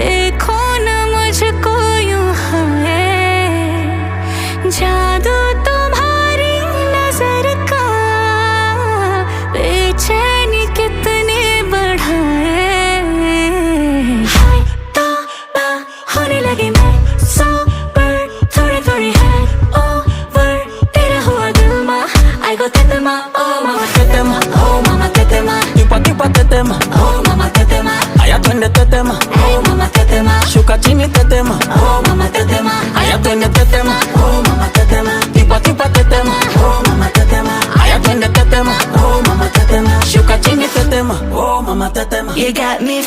देखो न मुझको यूं है, जादू तुम्हारी नजर का बेचैनी कितने बढ़ाए। हाय तौबा होने लगी मैं सोबर, थोड़ी थोड़ी है ओवर, तेरा हुआ दिल मा I go tetema, oh mama tetema, oh mama tetema, Tipa tipa tetema, oh mama tetema, aya twende tetema, oh mama tetema, shuka chini tetema, oh mama tetema, aya twende tetema, oh mama tetema, tipa tipa tetema, oh mama tetema, aya twende tetema, oh mama tetema. shuka chini tetema, oh mama tetema. You got me